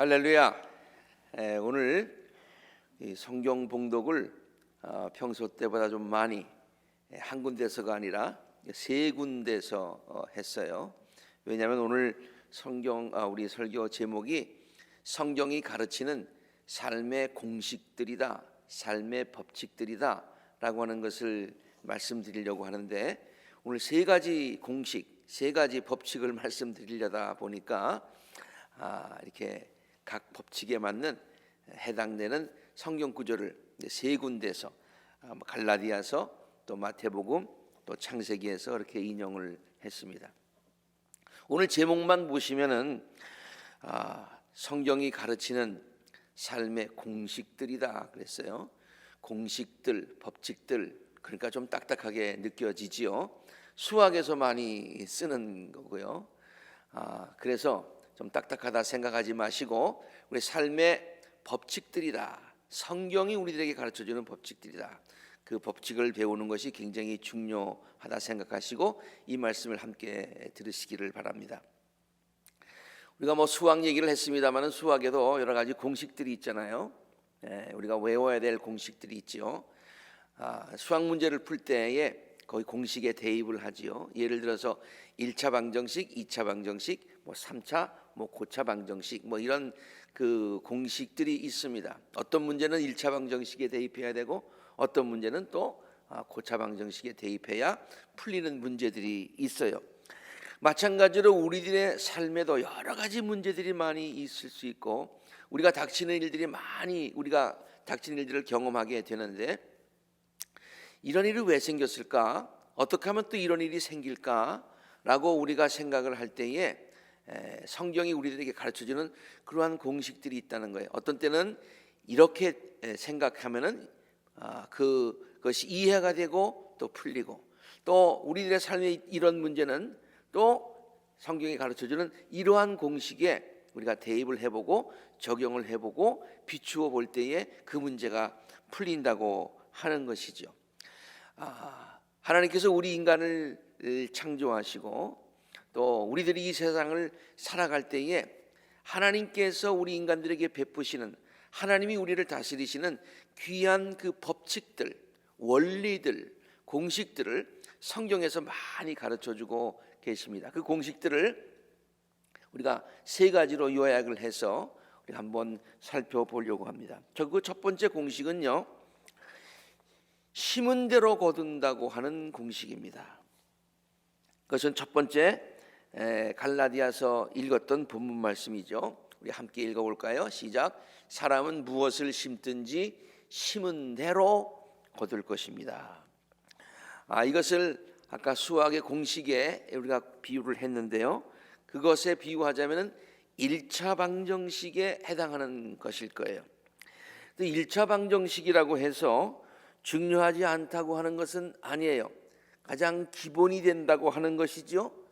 할렐루야. 오늘 이 성경 봉독을 평소 때보다 좀 많이 한 군데서가 아니라 세 군데서 했어요. 왜냐하면 오늘 우리 설교 제목이 성경이 가르치는 삶의 공식들이다, 삶의 법칙들이다 라고 하는 것을 말씀드리려고 하는데, 오늘 세 가지 공식, 세 가지 법칙을 말씀드리려다 보니까 이렇게 각 법칙에 맞는 해당되는 성경 구절을 세 군데서 갈라디아서, 또 마태복음, 또 창세기에서 이렇게 인용을 했습니다. 오늘 제목만 보시면은 성경이 가르치는 삶의 공식들이다 그랬어요. 공식들, 법칙들, 그러니까 좀 딱딱하게 느껴지지요. 수학에서 많이 쓰는 거고요. 그래서 좀 딱딱하다 생각하지 마시고, 우리 삶의 법칙들이다, 성경이 우리들에게 가르쳐주는 법칙들이다, 그 법칙을 배우는 것이 굉장히 중요하다 생각하시고 이 말씀을 함께 들으시기를 바랍니다. 우리가 수학 얘기를 했습니다만 수학에도 여러 가지 공식들이 있잖아요. 우리가 외워야 될 공식들이 있지요. 수학 문제를 풀 때에 거의 공식에 대입을 하지요. 예를 들어서 1차 방정식, 2차 방정식, 3차, 고차 방정식, 이런 그 공식들이 있습니다. 어떤 문제는 1차 방정식에 대입해야 되고, 어떤 문제는 또 고차 방정식에 대입해야 풀리는 문제들이 있어요. 마찬가지로 우리들의 삶에도 여러 가지 문제들이 많이 있을 수 있고, 우리가 닥치는 일들을 경험하게 되는데, 이런 일이 왜 생겼을까? 어떻게 하면 또 이런 일이 생길까? 라고 우리가 생각을 할 때에 성경이 우리들에게 가르쳐주는 그러한 공식들이 있다는 거예요. 어떤 때는 이렇게 생각하면은 그것이 이해가 되고 또 풀리고, 또 우리들의 삶의 이런 문제는 또 성경이 가르쳐주는 이러한 공식에 우리가 대입을 해보고 적용을 해보고 비추어 볼 때에 그 문제가 풀린다고 하는 것이죠. 하나님께서 우리 인간을 창조하시고 또 우리들이 이 세상을 살아갈 때에 하나님께서 우리 인간들에게 베푸시는, 하나님이 우리를 다스리시는 귀한 그 법칙들, 원리들, 공식들을 성경에서 많이 가르쳐주고 계십니다. 그 공식들을 우리가 세 가지로 요약을 해서 우리 한번 살펴보려고 합니다. 그 첫 번째 공식은요, 심은 대로 거둔다고 하는 공식입니다. 그것은 첫 번째 갈라디아서 읽었던 본문 말씀이죠. 우리 함께 읽어볼까요? 시작. 사람은 무엇을 심든지 심은 대로 거둘 것입니다. 이것을 아까 수학의 공식에 우리가 비유를 했는데요, 그것에 비유하자면 1차 방정식에 해당하는 것일 거예요. 1차 방정식이라고 해서 중요하지 않다고 하는 것은 아니에요. 가장 기본이 된다고 하는 것이죠.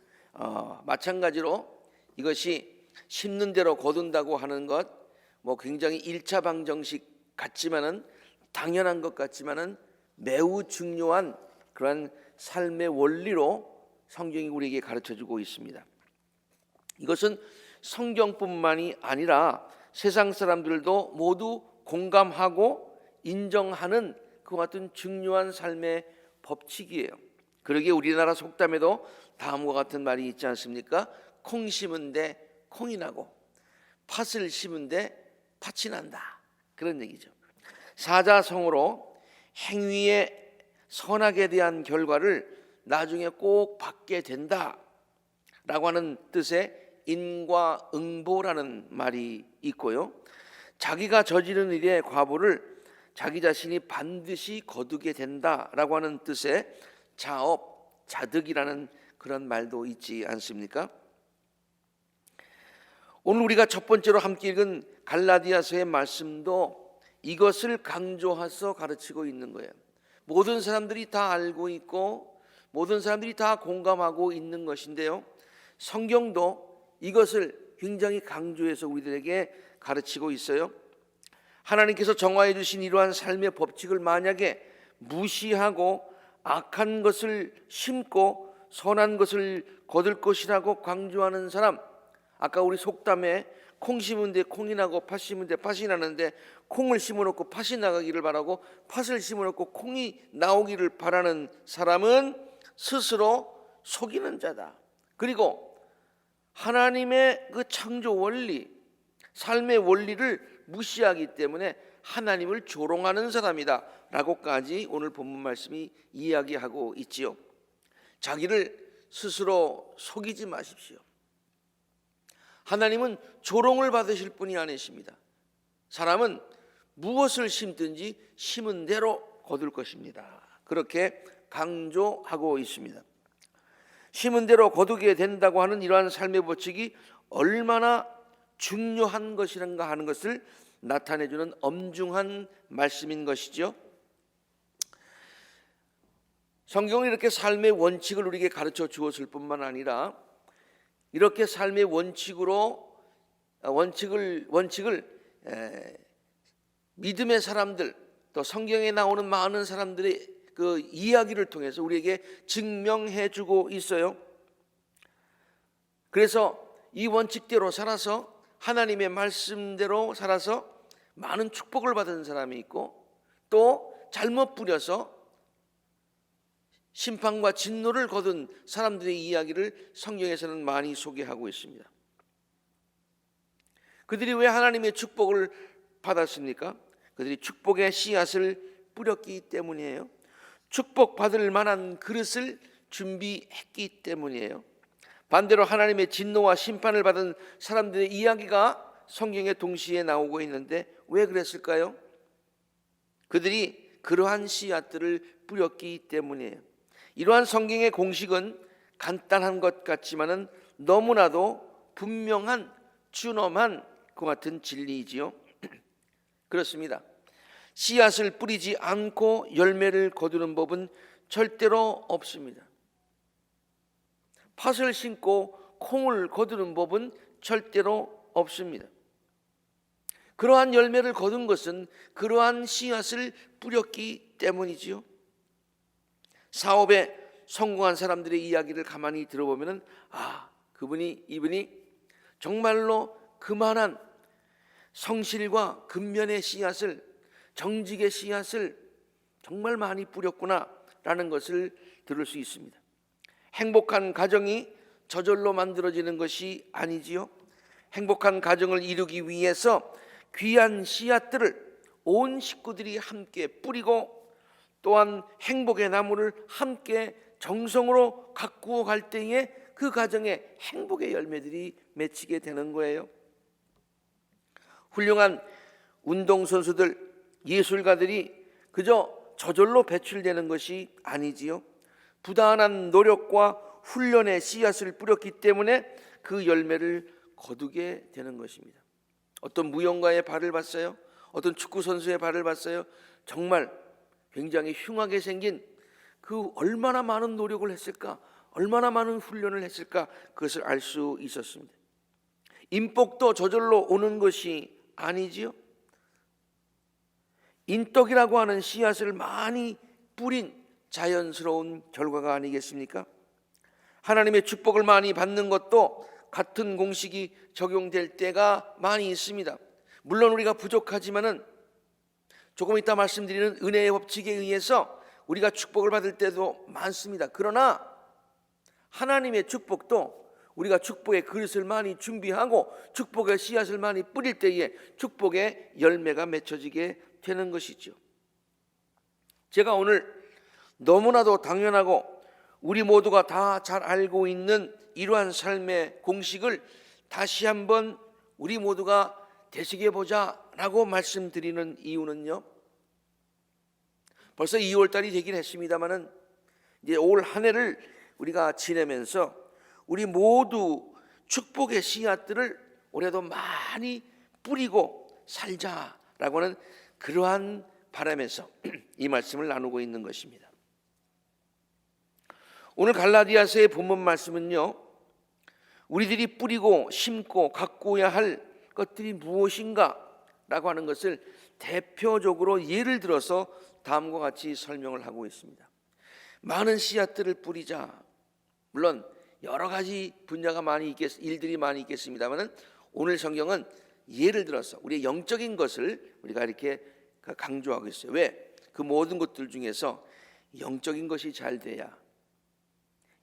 마찬가지로 이것이 심는 대로 거둔다고 하는 것, 굉장히 1차 방정식 같지만은, 당연한 것 같지만은 매우 중요한 그런 삶의 원리로 성경이 우리에게 가르쳐주고 있습니다. 이것은 성경뿐만이 아니라 세상 사람들도 모두 공감하고 인정하는 그 같은 중요한 삶의 법칙이에요. 그러기에 우리나라 속담에도 다음과 같은 말이 있지 않습니까? 콩 심은 데 콩이 나고 팥을 심은 데 팥이 난다, 그런 얘기죠. 사자성어로 행위의 선악에 대한 결과를 나중에 꼭 받게 된다 라고 하는 뜻의 인과응보라는 말이 있고요, 자기가 저지른 일의 과보를 자기 자신이 반드시 거두게 된다라고 하는 뜻의 자업, 자득이라는 그런 말도 있지 않습니까? 오늘 우리가 첫 번째로 함께 읽은 갈라디아서의 말씀도 이것을 강조해서 가르치고 있는 거예요. 모든 사람들이 다 알고 있고 모든 사람들이 다 공감하고 있는 것인데요, 성경도 이것을 굉장히 강조해서 우리들에게 가르치고 있어요. 하나님께서 정하여 주신 이러한 삶의 법칙을 만약에 무시하고 악한 것을 심고 선한 것을 거둘 것이라고 강조하는 사람, 아까 우리 속담에 콩 심은 데 콩이 나고 팥 심은 데 팥이 나는데, 콩을 심어놓고 팥이 나가기를 바라고 팥을 심어놓고 콩이 나오기를 바라는 사람은 스스로 속이는 자다. 그리고 하나님의 그 창조 원리, 삶의 원리를 무시하기 때문에 하나님을 조롱하는 사람이다 라고까지 오늘 본문 말씀이 이야기하고 있지요. 자기를 스스로 속이지 마십시오. 하나님은 조롱을 받으실 분이 아니십니다. 사람은 무엇을 심든지 심은 대로 거둘 것입니다. 그렇게 강조하고 있습니다. 심은 대로 거두게 된다고 하는 이러한 삶의 법칙이 얼마나 중요한 것이란가 하는 것을 나타내주는 엄중한 말씀인 것이죠. 성경은 이렇게 삶의 원칙을 우리에게 가르쳐 주었을 뿐만 아니라 이렇게 삶의 원칙을 믿음의 사람들, 또 성경에 나오는 많은 사람들의 그 이야기를 통해서 우리에게 증명해 주고 있어요. 그래서 이 원칙대로 살아서, 하나님의 말씀대로 살아서 많은 축복을 받은 사람이 있고, 또 잘못 부려서 심판과 진노를 거둔 사람들의 이야기를 성경에서는 많이 소개하고 있습니다. 그들이 왜 하나님의 축복을 받았습니까? 그들이 축복의 씨앗을 뿌렸기 때문이에요. 축복받을 만한 그릇을 준비했기 때문이에요. 반대로 하나님의 진노와 심판을 받은 사람들의 이야기가 성경에 동시에 나오고 있는데 왜 그랬을까요? 그들이 그러한 씨앗들을 뿌렸기 때문이에요. 이러한 성경의 공식은 간단한 것 같지만은 너무나도 분명한, 준엄한 그 같은 진리이지요. 그렇습니다. 씨앗을 뿌리지 않고 열매를 거두는 법은 절대로 없습니다. 팥을 심고 콩을 거두는 법은 절대로 없습니다. 그러한 열매를 거둔 것은 그러한 씨앗을 뿌렸기 때문이지요. 사업에 성공한 사람들의 이야기를 가만히 들어보면 이분이 정말로 그만한 성실과 근면의 씨앗을, 정직의 씨앗을 정말 많이 뿌렸구나라는 것을 들을 수 있습니다. 행복한 가정이 저절로 만들어지는 것이 아니지요. 행복한 가정을 이루기 위해서 귀한 씨앗들을 온 식구들이 함께 뿌리고, 또한 행복의 나무를 함께 정성으로 가꾸어 갈 때에 그 가정에 행복의 열매들이 맺히게 되는 거예요. 훌륭한 운동선수들, 예술가들이 그저 저절로 배출되는 것이 아니지요. 부단한 노력과 훈련의 씨앗을 뿌렸기 때문에 그 열매를 거두게 되는 것입니다. 어떤 무용가의 발을 봤어요? 어떤 축구 선수의 발을 봤어요? 정말 굉장히 흉하게 생긴, 그 얼마나 많은 노력을 했을까, 얼마나 많은 훈련을 했을까, 그것을 알 수 있었습니다. 인복도 저절로 오는 것이 아니지요. 인덕이라고 하는 씨앗을 많이 뿌린 자연스러운 결과가 아니겠습니까? 하나님의 축복을 많이 받는 것도 같은 공식이 적용될 때가 많이 있습니다. 물론 우리가 부족하지만은 조금 이따 말씀드리는 은혜의 법칙에 의해서 우리가 축복을 받을 때도 많습니다. 그러나 하나님의 축복도 우리가 축복의 그릇을 많이 준비하고 축복의 씨앗을 많이 뿌릴 때에 축복의 열매가 맺혀지게 되는 것이죠. 제가 오늘 너무나도 당연하고 우리 모두가 다 잘 알고 있는 이러한 삶의 공식을 다시 한번 우리 모두가 되새겨보자라고 말씀드리는 이유는요, 벌써 2월달이 되긴 했습니다마는 이제 올 한 해를 우리가 지내면서 우리 모두 축복의 씨앗들을 올해도 많이 뿌리고 살자라고 하는 그러한 바람에서 이 말씀을 나누고 있는 것입니다. 오늘 갈라디아서의 본문 말씀은요, 우리들이 뿌리고 심고 가꾸어야 할 것들이 무엇인가 라고 하는 것을 대표적으로 예를 들어서 다음과 같이 설명을 하고 있습니다. 많은 씨앗들을 뿌리자. 물론 여러 가지 분야가 일들이 많이 있겠습니다만은 오늘 성경은 예를 들어서 우리의 영적인 것을 우리가 이렇게 강조하고 있어요. 왜? 그 모든 것들 중에서 영적인 것이 잘 돼야,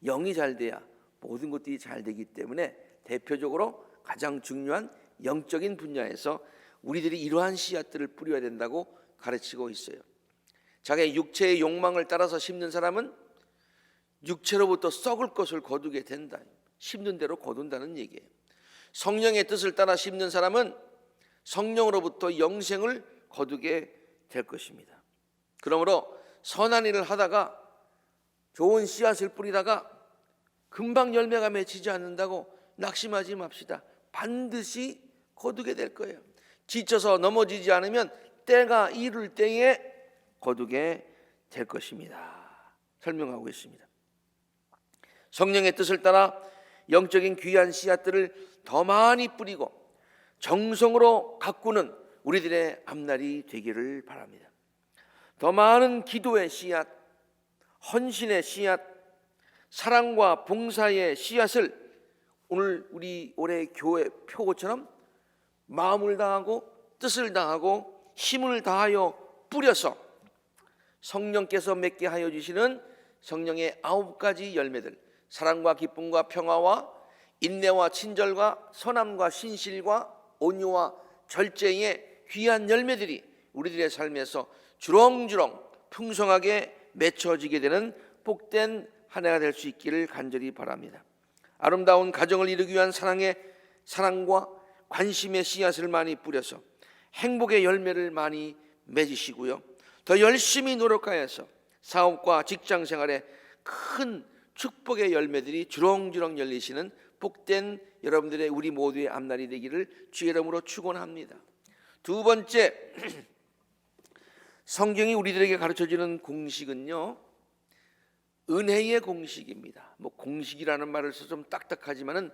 영이 잘 돼야 모든 것들이 잘 되기 때문에 대표적으로 가장 중요한 영적인 분야에서 우리들이 이러한 씨앗들을 뿌려야 된다고 가르치고 있어요. 자기의 육체의 욕망을 따라서 심는 사람은 육체로부터 썩을 것을 거두게 된다. 심는 대로 거둔다는 얘기예요. 성령의 뜻을 따라 심는 사람은 성령으로부터 영생을 거두게 될 것입니다. 그러므로 선한 일을 하다가 좋은 씨앗을 뿌리다가 금방 열매가 맺히지 않는다고 낙심하지 맙시다. 반드시 거두게 될 거예요. 지쳐서 넘어지지 않으면 때가 이를 때에 거두게 될 것입니다. 설명하고 있습니다. 성령의 뜻을 따라 영적인 귀한 씨앗들을 더 많이 뿌리고 정성으로 가꾸는 우리들의 앞날이 되기를 바랍니다. 더 많은 기도의 씨앗, 헌신의 씨앗, 사랑과 봉사의 씨앗을 오늘 우리 올해 교회 표고처럼 마음을 다하고 뜻을 다하고 힘을 다하여 뿌려서 성령께서 맺게 하여 주시는 성령의 9가지 열매들, 사랑과 기쁨과 평화와 인내와 친절과 선함과 신실과 온유와 절제의 귀한 열매들이 우리들의 삶에서 주렁주렁 풍성하게 맺혀지게 되는 복된 한 해가 될 수 있기를 간절히 바랍니다. 아름다운 가정을 이루기 위한 사랑과 관심의 씨앗을 많이 뿌려서 행복의 열매를 많이 맺으시고요. 더 열심히 노력하여서 사업과 직장 생활에 큰 축복의 열매들이 주렁주렁 열리시는 복된 여러분들의 우리 모두의 앞날이 되기를 주의 이름으로 축원합니다. 두 번째, 성경이 우리들에게 가르쳐주는 공식은요, 은혜의 공식입니다. 공식이라는 말을 써서 좀 딱딱하지만은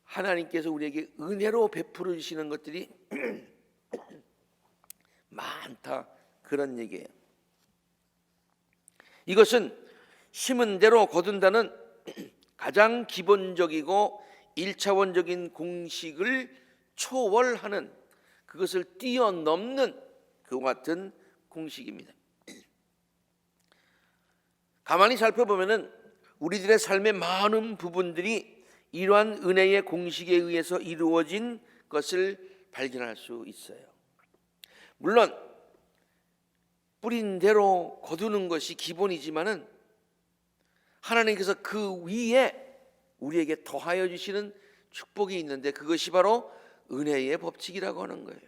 하나님께서 우리에게 은혜로 베풀어 주시는 것들이 많다, 그런 얘기예요. 이것은 심은 대로 거둔다는 가장 기본적이고 1차원적인 공식을 초월하는, 그것을 뛰어넘는 그와 같은 공식입니다. 가만히 살펴보면은 우리들의 삶의 많은 부분들이 이러한 은혜의 공식에 의해서 이루어진 것을 발견할 수 있어요. 물론 뿌린 대로 거두는 것이 기본이지만은 하나님께서 그 위에 우리에게 더하여 주시는 축복이 있는데 그것이 바로 은혜의 법칙이라고 하는 거예요.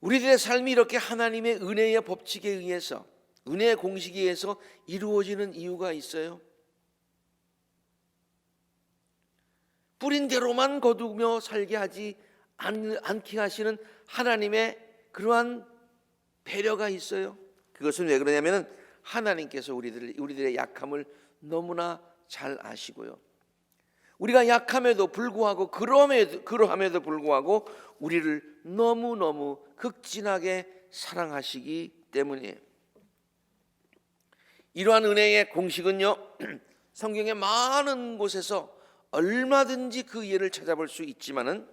우리들의 삶이 이렇게 하나님의 은혜의 법칙에 의해서, 은혜의 공식에 의해서 이루어지는 이유가 있어요. 뿌린 대로만 거두며 살게 하지 않게 하시는 하나님의 그러한 배려가 있어요. 그것은 왜 그러냐면 하나님께서 우리들의 약함을 너무나 잘 아시고요. 우리가 약함에도 불구하고 그러함에도 불구하고 우리를 너무너무 극진하게 사랑하시기 때문이에요. 이러한 은혜의 공식은요, 성경의 많은 곳에서 얼마든지 그 이해를 찾아볼 수 있지만은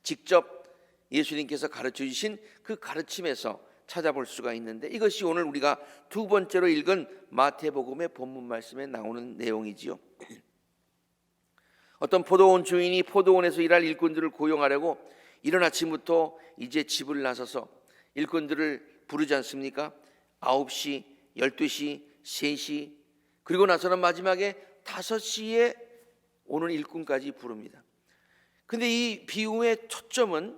직접 예수님께서 가르쳐 주신 그 가르침에서 찾아볼 수가 있는데, 이것이 오늘 우리가 두 번째로 읽은 마태복음의 본문 말씀에 나오는 내용이지요. 어떤 포도원 주인이 포도원에서 일할 일꾼들을 고용하려고 이른 아침부터 이제 집을 나서서 일꾼들을 부르지 않습니까? 9시, 12시, 3시, 그리고 나서는 마지막에 5시에 오는 일꾼까지 부릅니다. 근데 이 비유의 초점은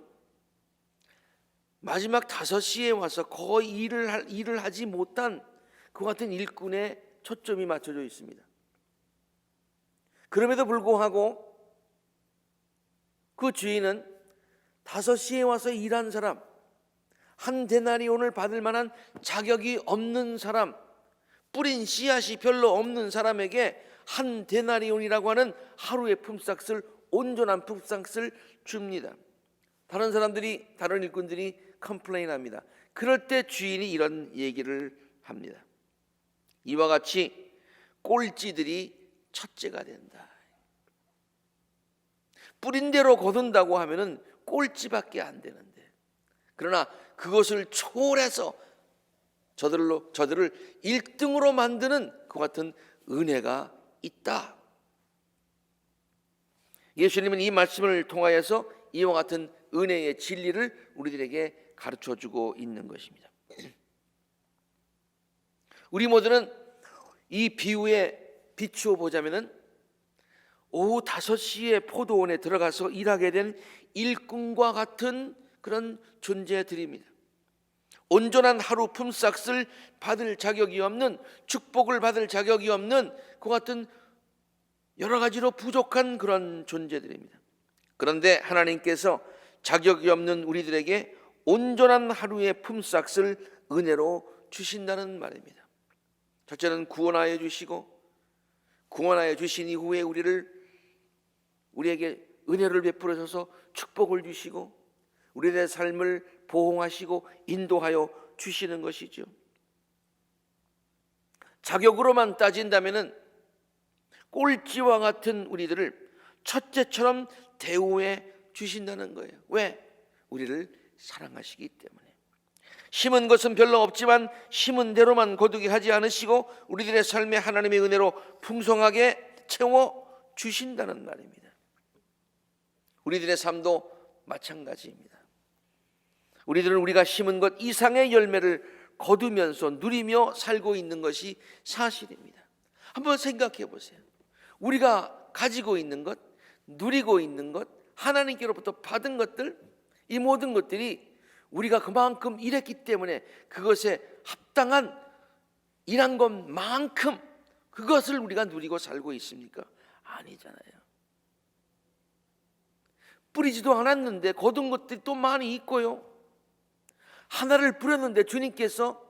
마지막 5시에 와서 거의 일을 하지 못한 그 같은 일꾼의 초점이 맞춰져 있습니다. 그럼에도 불구하고 그 주인은 5시에 와서 일한 사람, 한 데나리온을 받을 만한 자격이 없는 사람, 뿌린 씨앗이 별로 없는 사람에게 한 데나리온이라고 하는 하루의 품삯을, 온전한 품삯을 줍니다. 다른 일꾼들이 컴플레인합니다. 그럴 때 주인이 이런 얘기를 합니다. 이와 같이 꼴찌들이 첫째가 된다. 뿌린 대로 거둔다고 하면은 꼴찌밖에 안 되는데, 그러나 그것을 초월해서 저들을 1등으로 만드는 그 같은 은혜가 있다. 예수님은 이 말씀을 통하여서 이와 같은 은혜의 진리를 우리들에게 가르쳐주고 있는 것입니다. 우리 모두는 이 비유에 비추어 보자면은 오후 5시에 포도원에 들어가서 일하게 된 일꾼과 같은 그런 존재들입니다. 온전한 하루 품삯을 받을 자격이 없는, 축복을 받을 자격이 없는 그 같은 여러 가지로 부족한 그런 존재들입니다. 그런데 하나님께서 자격이 없는 우리들에게 온전한 하루의 품삯을 은혜로 주신다는 말입니다. 첫째는 구원하여 주시고, 구원하여 주신 이후에 우리에게 은혜를 베풀어서 축복을 주시고 우리의 삶을 보호하시고 인도하여 주시는 것이죠. 자격으로만 따진다면은 꼴찌와 같은 우리들을 첫째처럼 대우해 주신다는 거예요. 왜? 우리를 사랑하시기 때문에. 심은 것은 별로 없지만 심은 대로만 거두게 하지 않으시고 우리들의 삶에 하나님의 은혜로 풍성하게 채워 주신다는 말입니다. 우리들의 삶도 마찬가지입니다. 우리들은 우리가 심은 것 이상의 열매를 거두면서 누리며 살고 있는 것이 사실입니다. 한번 생각해 보세요. 우리가 가지고 있는 것, 누리고 있는 것, 하나님께로부터 받은 것들, 이 모든 것들이 우리가 그만큼 일했기 때문에 그것에 합당한 일한 것만큼 그것을 우리가 누리고 살고 있습니까? 아니잖아요. 뿌리지도 않았는데 거둔 것들이 또 많이 있고요. 하나를 뿌렸는데 주님께서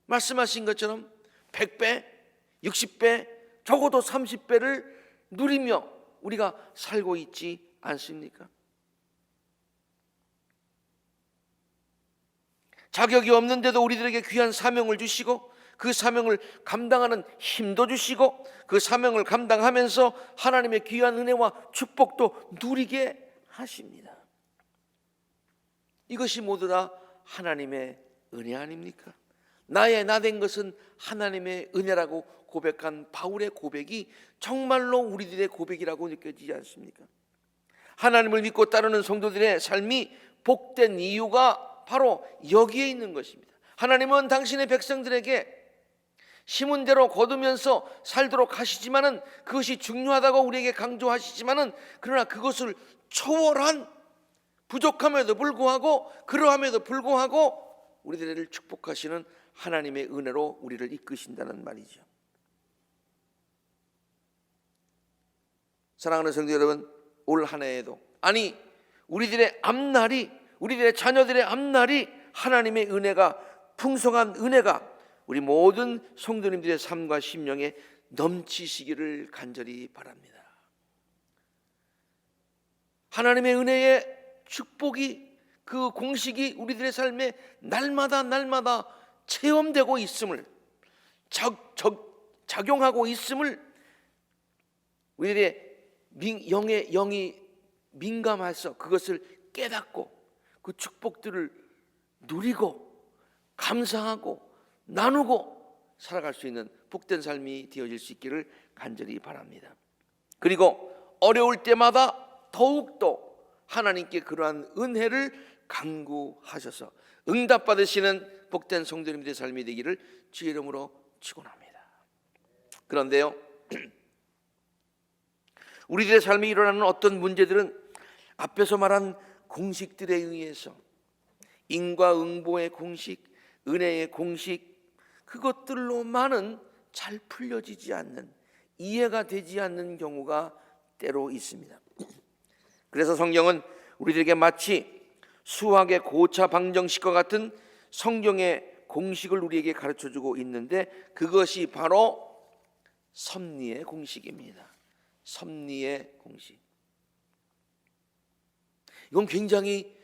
말씀하신 것처럼 100배, 60배, 적어도 30배를 누리며 우리가 살고 있지 않습니까? 자격이 없는데도 우리들에게 귀한 사명을 주시고 그 사명을 감당하는 힘도 주시고 그 사명을 감당하면서 하나님의 귀한 은혜와 축복도 누리게 하십니다. 이것이 모두 다 하나님의 은혜 아닙니까? 나의 나된 것은 하나님의 은혜라고 고백한 바울의 고백이 정말로 우리들의 고백이라고 느껴지지 않습니까? 하나님을 믿고 따르는 성도들의 삶이 복된 이유가 바로 여기에 있는 것입니다. 하나님은 당신의 백성들에게 심은 대로 거두면서 살도록 하시지만은 그것이 중요하다고 우리에게 강조하시지만은 그러나 그것을 초월한 부족함에도 불구하고 그러함에도 불구하고 우리들을 축복하시는 하나님의 은혜로 우리를 이끄신다는 말이죠. 사랑하는 성도 여러분, 올 한 해에도 아니 우리들의 앞날이 우리들의 자녀들의 앞날이 하나님의 은혜가 풍성한 은혜가 우리 모든 성도님들의 삶과 심령에 넘치시기를 간절히 바랍니다. 하나님의 은혜의 축복이 그 공식이 우리들의 삶에 날마다 체험되고 있음을 작용하고 있음을 우리들의 영이 민감해서 그것을 깨닫고 그 축복들을 누리고 감사하고 나누고 살아갈 수 있는 복된 삶이 되어질 수 있기를 간절히 바랍니다. 그리고 어려울 때마다 더욱더 하나님께 그러한 은혜를 간구하셔서 응답받으시는 복된 성도님들의 삶이 되기를 주의 이름으로 축원합니다. 그런데요, 우리들의 삶에 일어나는 어떤 문제들은 앞에서 말한 공식들에 의해서 인과응보의 공식, 은혜의 공식, 그것들로만은 잘 풀려지지 않는, 이해가 되지 않는 경우가 때로 있습니다. 그래서 성경은 우리들에게 마치 수학의 고차 방정식과 같은 성경의 공식을 우리에게 가르쳐주고 있는데 그것이 바로 섭리의 공식입니다. 섭리의 공식. 이건 굉장히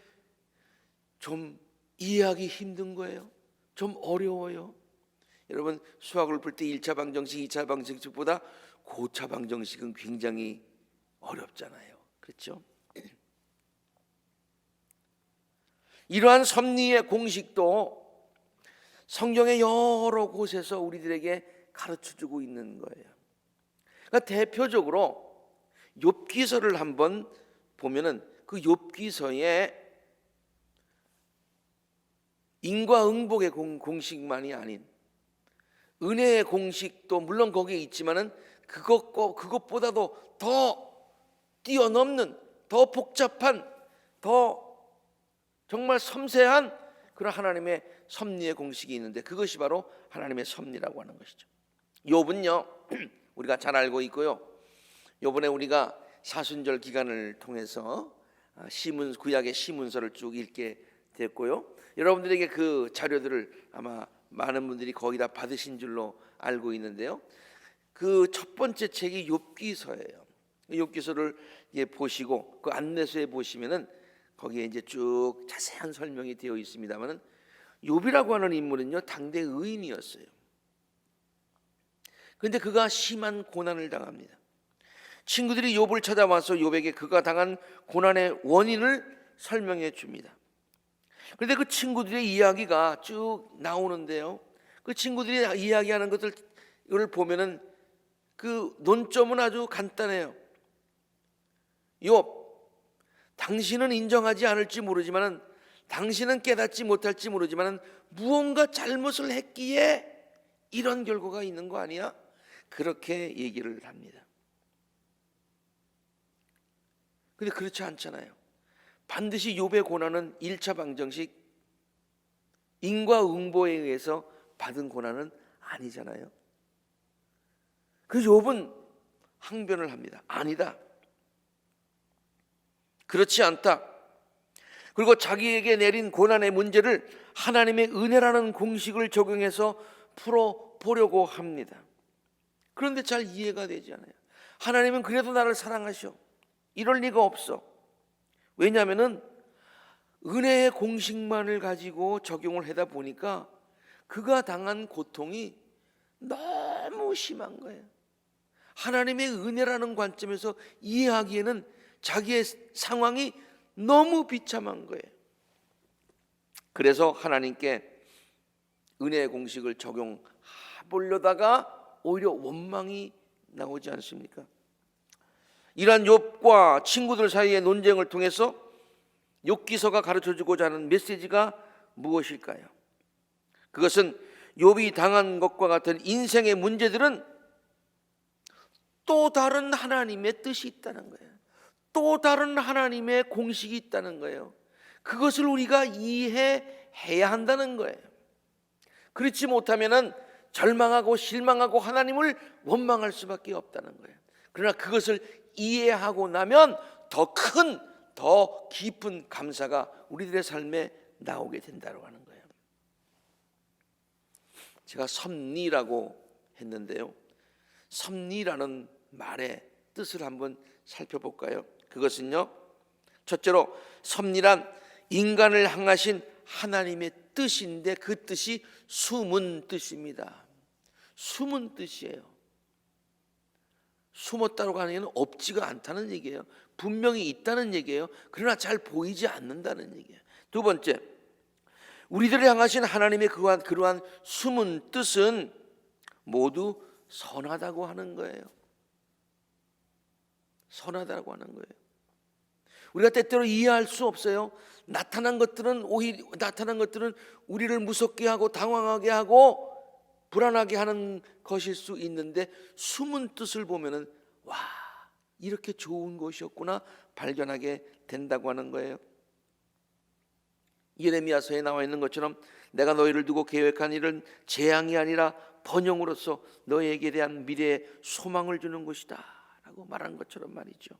좀 이해하기 힘든 거예요. 좀 어려워요. 여러분 수학을 풀 때 1차 방정식, 2차 방정식보다 고차 방정식은 굉장히 어렵잖아요. 그렇죠? 이러한 섭리의 공식도 성경의 여러 곳에서 우리들에게 가르쳐주고 있는 거예요. 그러니까 대표적으로 욥기서를 한번 보면은 그 욥기서에 인과응복의 공식만이 아닌 은혜의 공식도 물론 거기에 있지만은 그것보다도 더 뛰어넘는, 더 복잡한, 더 정말 섬세한 그런 하나님의 섭리의 공식이 있는데 그것이 바로 하나님의 섭리라고 하는 것이죠. 욥은요 우리가 잘 알고 있고요. 요번에 우리가 사순절 기간을 통해서 구약의 시문서를 쭉 읽게 됐고요. 여러분들에게 그 자료들을 아마 많은 분들이 거의 다 받으신 줄로 알고 있는데요. 그 첫 번째 책이 욥기서예요. 욥기서를 보시고 그 안내서에 보시면은 거기에 이제 쭉 자세한 설명이 되어 있습니다만은 욥이라고 하는 인물은요 당대 의인이었어요. 그런데 그가 심한 고난을 당합니다. 친구들이 욥을 찾아와서 욥에게 그가 당한 고난의 원인을 설명해 줍니다. 그런데 그 친구들의 이야기가 쭉 나오는데요. 그 친구들이 이야기하는 것을 보면은 그 논점은 아주 간단해요. 욥, 당신은 인정하지 않을지 모르지만은 당신은 깨닫지 못할지 모르지만은 무언가 잘못을 했기에 이런 결과가 있는 거 아니야? 그렇게 얘기를 합니다. 근데 그렇지 않잖아요. 반드시 욥의 고난은 1차 방정식 인과응보에 의해서 받은 고난은 아니잖아요. 그래서 욥은 항변을 합니다. 아니다. 그렇지 않다. 그리고 자기에게 내린 고난의 문제를 하나님의 은혜라는 공식을 적용해서 풀어보려고 합니다. 그런데 잘 이해가 되지 않아요. 하나님은 그래도 나를 사랑하셔. 이럴 리가 없어. 왜냐하면 은혜의 공식만을 가지고 적용을 하다 보니까 그가 당한 고통이 너무 심한 거예요. 하나님의 은혜라는 관점에서 이해하기에는 자기의 상황이 너무 비참한 거예요. 그래서 하나님께 은혜의 공식을 적용하려다가 오히려 원망이 나오지 않습니까? 이러한 욥과 친구들 사이의 논쟁을 통해서 욥기서가 가르쳐주고자 하는 메시지가 무엇일까요? 그것은 욥이 당한 것과 같은 인생의 문제들은 또 다른 하나님의 뜻이 있다는 거예요. 또 다른 하나님의 공식이 있다는 거예요. 그것을 우리가 이해해야 한다는 거예요. 그렇지 못하면은 절망하고 실망하고 하나님을 원망할 수밖에 없다는 거예요. 그러나 그것을 이해하고 나면 더 깊은 감사가 우리들의 삶에 나오게 된다고 하는 거예요. 제가 섭리라고 했는데요. 섭리라는 말의 뜻을 한번 살펴볼까요? 그것은요, 첫째로 섭리란 인간을 향하신 하나님의 뜻인데 그 뜻이 숨은 뜻입니다. 숨은 뜻이에요. 숨었다고 하는 얘기는 없지가 않다는 얘기예요. 분명히 있다는 얘기예요. 그러나 잘 보이지 않는다는 얘기예요. 두 번째, 우리들을 향하신 하나님의 그러한 숨은 뜻은 모두 선하다고 하는 거예요. 선하다고 하는 거예요. 우리가 때때로 이해할 수 없어요. 나타난 것들은 우리를 무섭게 하고 당황하게 하고 불안하게 하는 것일 수 있는데 숨은 뜻을 보면은 와, 이렇게 좋은 것이었구나 발견하게 된다고 하는 거예요. 예레미야서에 나와 있는 것처럼 내가 너희를 두고 계획한 일은 재앙이 아니라 번영으로서 너희에게 대한 미래의 소망을 주는 것이다 라고 말한 것처럼 말이죠.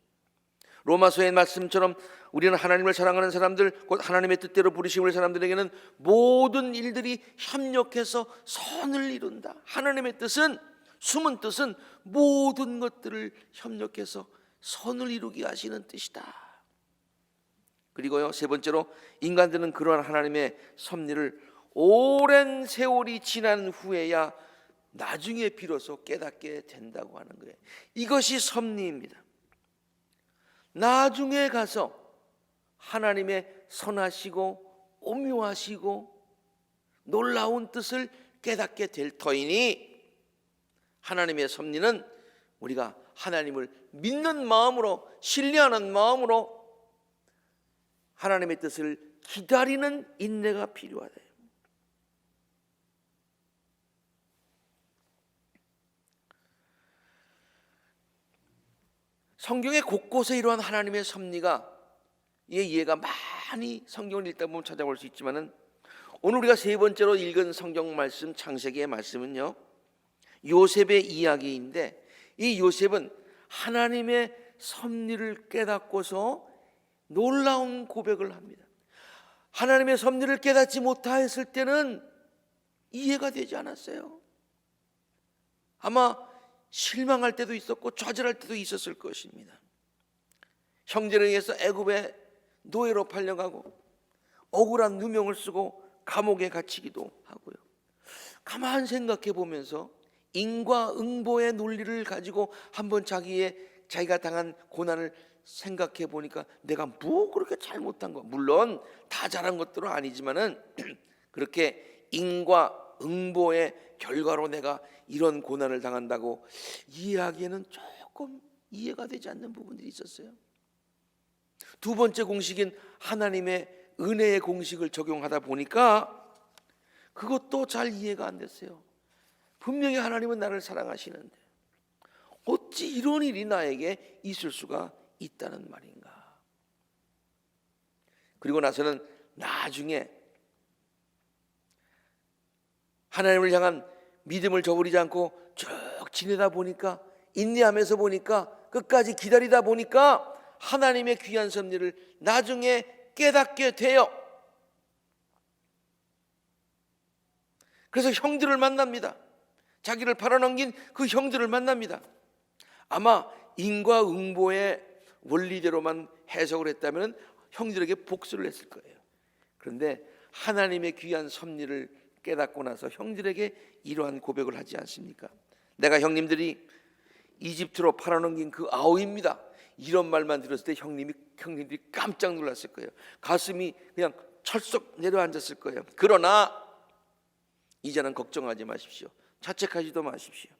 로마서의 말씀처럼 우리는 하나님을 사랑하는 사람들, 곧 하나님의 뜻대로 부르심을 사람들에게는 모든 일들이 협력해서 선을 이룬다. 하나님의 뜻은, 숨은 뜻은 모든 것들을 협력해서 선을 이루게 하시는 뜻이다. 그리고요, 세 번째로 인간들은 그러한 하나님의 섭리를 오랜 세월이 지난 후에야 나중에 비로소 깨닫게 된다고 하는 거예요. 이것이 섭리입니다. 나중에 가서 하나님의 선하시고 오묘하시고 놀라운 뜻을 깨닫게 될 터이니, 하나님의 섭리는 우리가 하나님을 믿는 마음으로, 신뢰하는 마음으로 하나님의 뜻을 기다리는 인내가 필요하다. 성경의 곳곳에 이러한 하나님의 섭리가 이해가 많이 성경을 읽다 보면 찾아볼 수 있지만은, 오늘 우리가 세 번째로 읽은 성경 말씀, 창세기의 말씀은요, 요셉의 이야기인데, 이 요셉은 하나님의 섭리를 깨닫고서 놀라운 고백을 합니다. 하나님의 섭리를 깨닫지 못하였을 때는 이해가 되지 않았어요. 아마 실망할 때도 있었고 좌절할 때도 있었을 것입니다. 형제를 의해서 애굽의 노예로 팔려가고 억울한 누명을 쓰고 감옥에 갇히기도 하고요. 가만 생각해 보면서 인과응보의 논리를 가지고 한번 자기가 당한 고난을 생각해 보니까 내가 뭐 그렇게 잘못한 거, 물론 다 잘한 것들은 아니지만은 그렇게 인과응보의 결과로 내가 이런 고난을 당한다고 이해하기에는 조금 이해가 되지 않는 부분들이 있었어요. 두 번째 공식인 하나님의 은혜의 공식을 적용하다 보니까 그것도 잘 이해가 안 됐어요. 분명히 하나님은 나를 사랑하시는데 어찌 이런 일이 나에게 있을 수가 있다는 말인가. 그리고 나서는 나중에 하나님을 향한 믿음을 저버리지 않고 쭉 지내다 보니까, 인내하면서 보니까, 끝까지 기다리다 보니까 하나님의 귀한 섭리를 나중에 깨닫게 돼요. 그래서 형들을 만납니다. 자기를 팔아넘긴 그 형들을 만납니다. 아마 인과응보의 원리대로만 해석을 했다면 형들에게 복수를 했을 거예요. 그런데 하나님의 귀한 섭리를 깨닫고 나서 형들에게 이러한 고백을 하지 않습니까? 내가 형님들이 이집트로 팔아넘긴 그 아우입니다. 이런 말만 들었을 때 형님들이 깜짝 놀랐을 거예요. 가슴이 그냥 철썩 내려앉았을 거예요. 그러나 이제는 걱정하지 마십시오. 자책하지도 마십시오.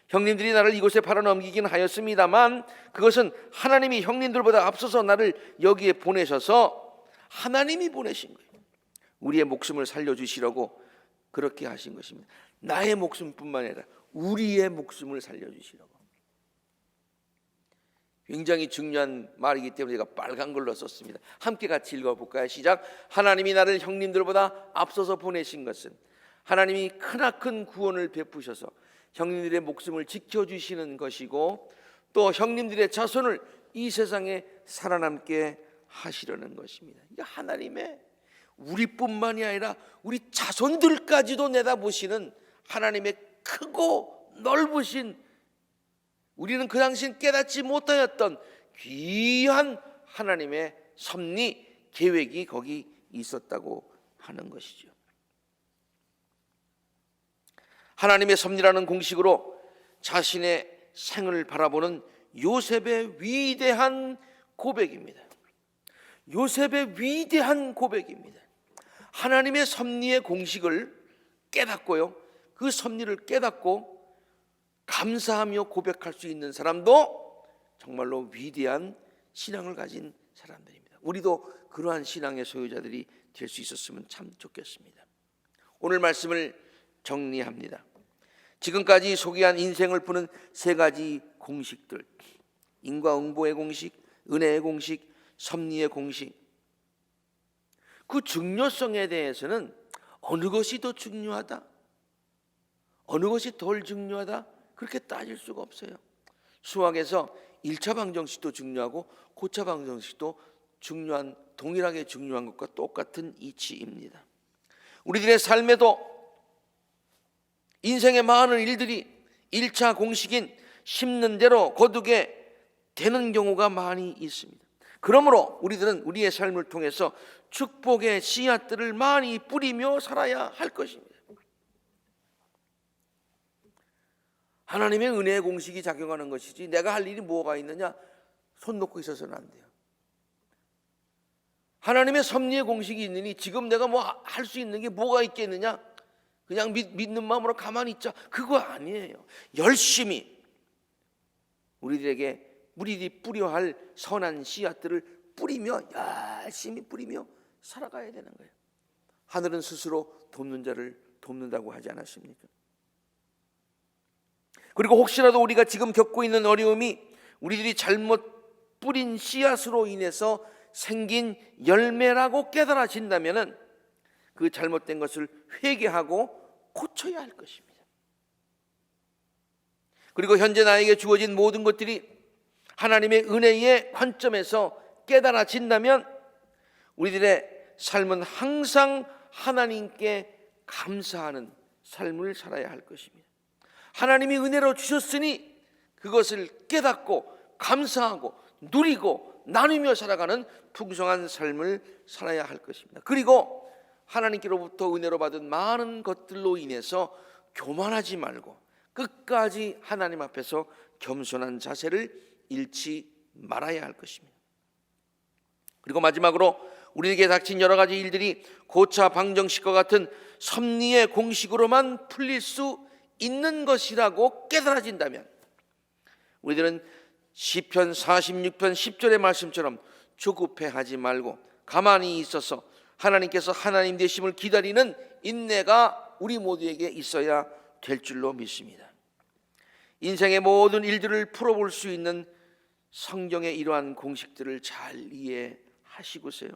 형님들이 나를 이곳에 팔아넘기긴 하였습니다만 그것은 하나님이 형님들보다 앞서서 나를 여기에 보내셔서 하나님이 보내신 거예요. 우리의 목숨을 살려주시려고 그렇게 하신 것입니다. 나의 목숨뿐만 아니라 우리의 목숨을 살려주시려고. 굉장히 중요한 말이기 때문에 제가 빨간 걸로 썼습니다. 함께 같이 읽어볼까요? 시작. 하나님이 나를 형님들보다 앞서서 보내신 것은 하나님이 크나큰 구원을 베푸셔서 형님들의 목숨을 지켜주시는 것이고 또 형님들의 자손을 이 세상에 살아남게 하시려는 것입니다. 이게 하나님의, 우리뿐만이 아니라 우리 자손들까지도 내다보시는 하나님의 크고 넓으신, 우리는 그 당시엔 깨닫지 못하였던 귀한 하나님의 섭리, 계획이 거기 있었다고 하는 것이죠. 하나님의 섭리라는 공식으로 자신의 생을 바라보는 요셉의 위대한 고백입니다. 요셉의 위대한 고백입니다. 하나님의 섭리의 공식을 깨닫고요, 그 섭리를 깨닫고 감사하며 고백할 수 있는 사람도 정말로 위대한 신앙을 가진 사람들입니다. 우리도 그러한 신앙의 소유자들이 될 수 있었으면 참 좋겠습니다. 오늘 말씀을 정리합니다. 지금까지 소개한 인생을 푸는 세 가지 공식들, 인과응보의 공식, 은혜의 공식, 섭리의 공식, 그 중요성에 대해서는 어느 것이 더 중요하다, 어느 것이 덜 중요하다 그렇게 따질 수가 없어요. 수학에서 1차 방정식도 중요하고 고차 방정식도 중요한, 동일하게 중요한 것과 똑같은 이치입니다. 우리들의 삶에도 인생의 많은 일들이 1차 공식인 심는 대로 거두게 되는 경우가 많이 있습니다. 그러므로 우리들은 우리의 삶을 통해서 축복의 씨앗들을 많이 뿌리며 살아야 할 것입니다. 하나님의 은혜의 공식이 작용하는 것이지 내가 할 일이 뭐가 있느냐 손 놓고 있어서는 안 돼요. 하나님의 섭리의 공식이 있느니 지금 내가 뭐 할 수 있는 게 뭐가 있겠느냐, 그냥 믿는 마음으로 가만히 있자, 그거 아니에요. 열심히 우리들이 뿌려야 할 선한 씨앗들을 뿌리며 열심히 뿌리며 살아가야 되는 거예요. 하늘은 스스로 돕는 자를 돕는다고 하지 않았습니까? 그리고 혹시라도 우리가 지금 겪고 있는 어려움이 우리들이 잘못 뿌린 씨앗으로 인해서 생긴 열매라고 깨달아진다면 그 잘못된 것을 회개하고 고쳐야 할 것입니다. 그리고 현재 나에게 주어진 모든 것들이 하나님의 은혜의 관점에서 깨달아진다면 우리들의 삶은 항상 하나님께 감사하는 삶을 살아야 할 것입니다. 하나님이 은혜로 주셨으니 그것을 깨닫고 감사하고 누리고 나누며 살아가는 풍성한 삶을 살아야 할 것입니다. 그리고 하나님께로부터 은혜로 받은 많은 것들로 인해서 교만하지 말고 끝까지 하나님 앞에서 겸손한 자세를 잃지 말아야 할 것입니다. 그리고 마지막으로 우리에게 닥친 여러 가지 일들이 고차 방정식과 같은 섭리의 공식으로만 풀릴 수 있는 것이라고 깨달아진다면 우리들은 시편 46편 10절의 말씀처럼 조급해하지 말고 가만히 있어서 하나님께서 하나님 되심을 기다리는 인내가 우리 모두에게 있어야 될 줄로 믿습니다. 인생의 모든 일들을 풀어볼 수 있는 성경의 이러한 공식들을 잘 이해하시고서요,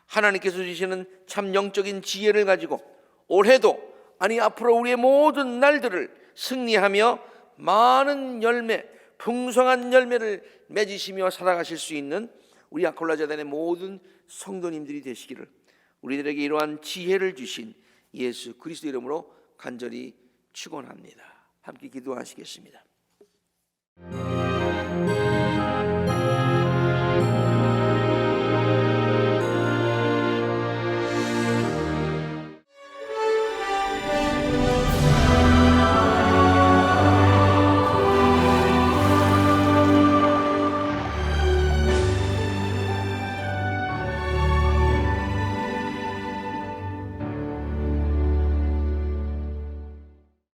하나님께서 주시는 참 영적인 지혜를 가지고 올해도 아니 앞으로 우리의 모든 날들을 승리하며 많은 열매, 풍성한 열매를 맺으시며 살아가실 수 있는 우리 아콜라재단의 모든 성도님들이 되시기를 우리들에게 이러한 지혜를 주신 예수 그리스도 이름으로 간절히 축원합니다. 함께 기도하시겠습니다.